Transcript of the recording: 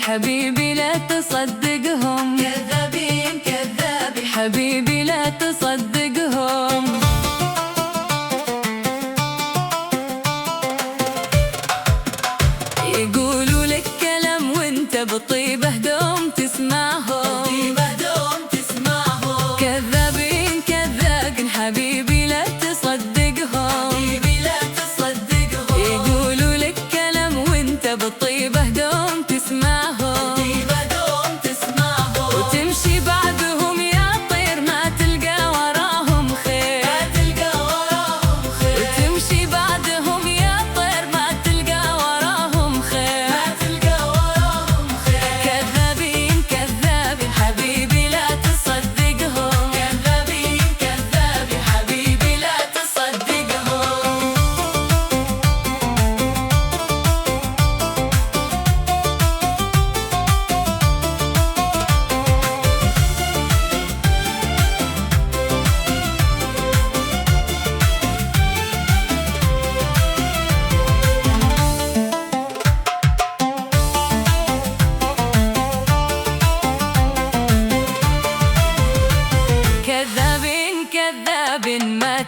حبيبي لا تصدقهم، كذابين كذابين حبيبي لا تصدقهم. يقولوا لك كلام وانت بطيبه دوم تسمعهم، كذابين كذابين حبيبي لا تصدقهم. يقولوا لك كلام وانت بطيبه دوم تسمعهم، وتمشي بعدهم يا طير ما تلقى وراهم خير، وتمشي بعدهم يا طير ما تلقى وراهم خير. كذابين كذابين حبيبي لا تصدقهم، حبيبي لا تصدقهم. كذابين كذابين ما